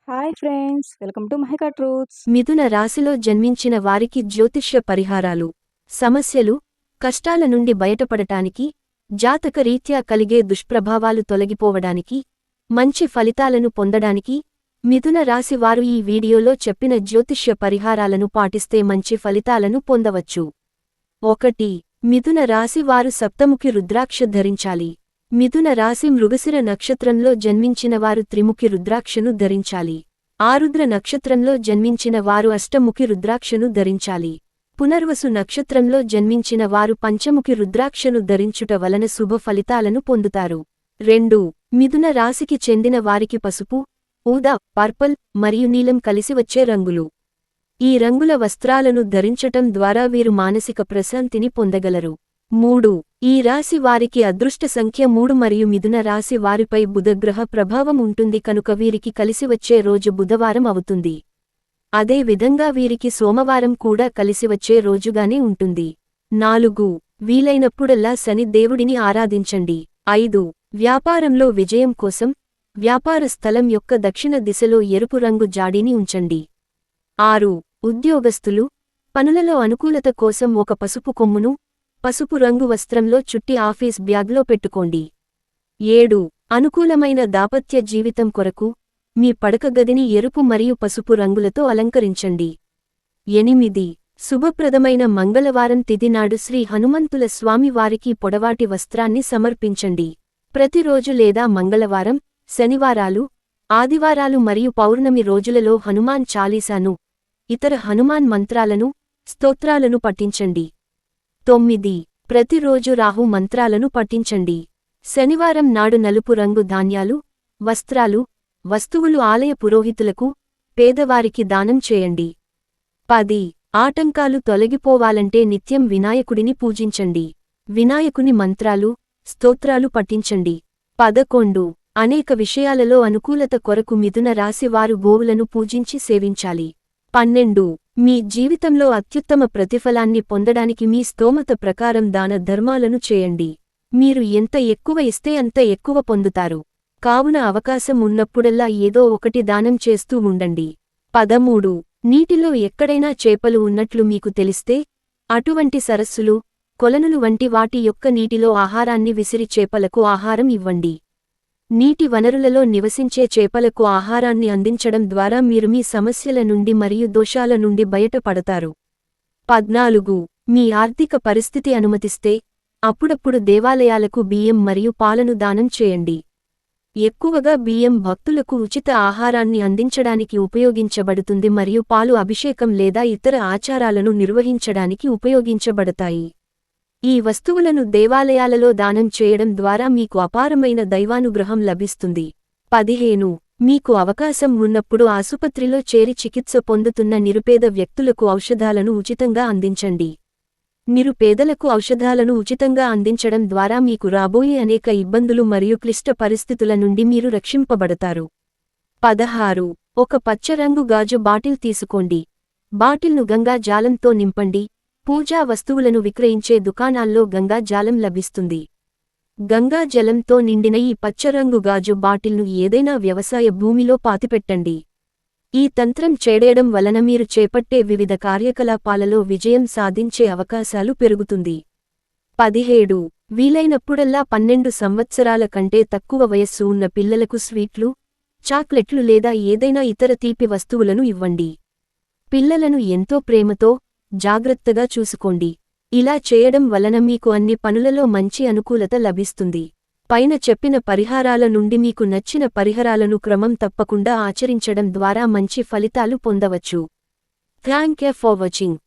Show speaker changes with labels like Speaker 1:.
Speaker 1: Hi friends, welcome to Mahika truths.
Speaker 2: మిథున రాశిలో జన్మించిన వారికి జ్యోతిష్య పరిహారాలు, సమస్యలు, కష్టాల నుండి బయటపడటానికి, జాతక రీత్యా కలిగే దుష్ప్రభావాలు తొలగిపోవడానికి, మంచి ఫలితాలను పొందడానికి, మిథున రాశి వారు ఈ వీడియోలో చెప్పిన జ్యోతిష్య పరిహారాలను పాటిస్తే మంచి ఫలితాలను పొందవచ్చు. 1. మిథున రాశి వారు సప్తముఖి రుద్రాక్ష ధరించాలి. మిథున రాశి మృగశిర నక్షత్రంలో జన్మించిన వారు త్రిముఖి రుద్రాక్షను ధరించాలి. ఆరుద్ర నక్షత్రంలో జన్మించిన వారు అష్టముఖి రుద్రాక్షను ధరించాలి. పునర్వసు నక్షత్రంలో జన్మించిన వారు పంచముఖి రుద్రాక్షను ధరించుట వలన శుభ ఫలితాలను పొందుతారు. 2. మిథున రాశికి చెందిన వారికి పసుపు, ఊదా, పర్పల్ మరియు నీలం కలిసి వచ్చే రంగులు. ఈ రంగుల వస్త్రాలను ధరించటం ద్వారా వీరు మానసిక ప్రశాంతిని పొందగలరు. 3. ఈ రాశి వారికి అదృష్ట సంఖ్య 3 మరియు మిథున రాశి వారిపై బుధగ్రహ ప్రభావం ఉంటుంది కనుక వీరికి కలిసివచ్చే రోజు బుధవారం అవుతుంది. అదే విధంగా వీరికి సోమవారం కూడా కలిసివచ్చే రోజుగానే ఉంటుంది. 4. వీలైనప్పుడల్లా శని దేవుడిని ఆరాధించండి. 5. వ్యాపారంలో విజయం కోసం వ్యాపార స్థలం యొక్క దక్షిణ దిశలో ఎరుపు రంగు జాడీని ఉంచండి. 6. ఉద్యోగస్తులు పనులలో అనుకూలత కోసం ఒక పసుపు కొమ్మును పసుపు రంగు వస్త్రంలో చుట్టి ఆఫీస్ బ్యాగ్లో పెట్టుకోండి. 7. అనుకూలమైన దాపత్య జీవితం కొరకు మీ పడక గదిని ఎరుపు మరియు పసుపు రంగులతో అలంకరించండి. 8. శుభప్రదమైన మంగళవారం తిథి నాడు శ్రీ హనుమంతుల స్వామి వారికి పొడవాటి వస్త్రాన్ని సమర్పించండి. ప్రతిరోజు లేదా మంగళవారం, శనివారాలు, ఆదివారాలు మరియు పౌర్ణమి రోజులలో హనుమాన్ చాలీసాను, ఇతర హనుమాన్ మంత్రాలను, స్తోత్రాలను పఠించండి. 9. ప్రతిరోజు రాహు మంత్రాలను పఠించండి. శనివారం నాడు నలుపు రంగు ధాన్యాలు, వస్త్రాలు, వస్తువులు ఆలయ పురోహితులకు, పేదవారికి దానం చేయండి. 10. ఆటంకాలు తొలగిపోవాలంటే నిత్యం వినాయకుడిని పూజించండి. వినాయకుని మంత్రాలు, స్తోత్రాలు పఠించండి. 11. అనేక విషయాలలో అనుకూలత కొరకు మిథున రాశి వారు గోవులను పూజించి సేవించాలి. 12. మీ జీవితంలో అత్యుత్తమ ప్రతిఫలాన్ని పొందడానికి మీ స్తోమత ప్రకారం దాన ధర్మాలను చేయండి. మీరు ఎంత ఎక్కువ ఇస్తే అంత ఎక్కువ పొందుతారు. కావున అవకాశం ఉన్నప్పుడల్లా ఏదో ఒకటి దానం చేస్తూ ఉండండి. 13. నీటిలో ఎక్కడైనా చేపలు ఉన్నట్లు మీకు తెలిస్తే అటువంటి సరస్సులు, కొలనులు వంటి వాటి యొక్క నీటిలో ఆహారాన్ని విసిరి చేపలకు ఆహారం ఇవ్వండి. నీటి వనరులలో నివసించే చేపలకు ఆహారాన్ని అందించడం ద్వారా మీరు మీ సమస్యల నుండి మరియు దోషాల నుండి బయటపడతారు. 14. మీ ఆర్థిక పరిస్థితి అనుమతిస్తే అప్పుడప్పుడు దేవాలయాలకు బియ్యం మరియు పాలను దానం చేయండి. ఎక్కువగా బియ్యం భక్తులకు ఉచిత ఆహారాన్ని అందించడానికి ఉపయోగించబడుతుంది మరియు పాలు అభిషేకం లేదా ఇతర ఆచారాలను నిర్వహించడానికి ఉపయోగించబడతాయి. ఈ వస్తువులను దేవాలయాలలో దానం చేయడం ద్వారా మీకు అపారమైన దైవానుగ్రహం లభిస్తుంది. 15. మీకు అవకాశం ఉన్నప్పుడు ఆసుపత్రిలో చేరి చికిత్స పొందుతున్న నిరుపేద వ్యక్తులకు ఔషధాలను ఉచితంగా అందించండి. నిరుపేదలకు ఔషధాలను ఉచితంగా అందించడం ద్వారా మీకు రాబోయే అనేక ఇబ్బందులు మరియు క్లిష్ట పరిస్థితుల నుండి మీరు రక్షింపబడతారు. 16. ఒక పచ్చరంగు గాజు బాటిల్ తీసుకోండి. బాటిల్ను గంగా జాలంతో నింపండి. పూజా వస్తువులను విక్రయించే దుకాణాల్లో గంగా జాలం లభిస్తుంది. గంగా జలంతో నిండిన ఈ పచ్చరంగు గాజు బాటిల్ను ఏదైనా వ్యవసాయ భూమిలో పాతిపెట్టండి. ఈ తంత్రం చేయడం వలన మీరు చేపట్టే వివిధ కార్యకలాపాలలో విజయం సాధించే అవకాశాలు పెరుగుతుంది. 17. వీలైనప్పుడల్లా 12 సంవత్సరాల కంటే తక్కువ వయస్సు ఉన్న పిల్లలకు స్వీట్లు, చాక్లెట్లు లేదా ఏదైనా ఇతర తీపి వస్తువులను ఇవ్వండి. పిల్లలను ఎంతో ప్రేమతో, జాగ్రత్తగా చూసుకోండి. ఇలా చేయడం వలన మీకు అన్ని పనులలో మంచి అనుకూలత లభిస్తుంది. పైన చెప్పిన పరిహారాల నుండి మీకు నచ్చిన పరిహారాలను క్రమం తప్పకుండా ఆచరించడం ద్వారా మంచి ఫలితాలు పొందవచ్చు. Thank you for watching.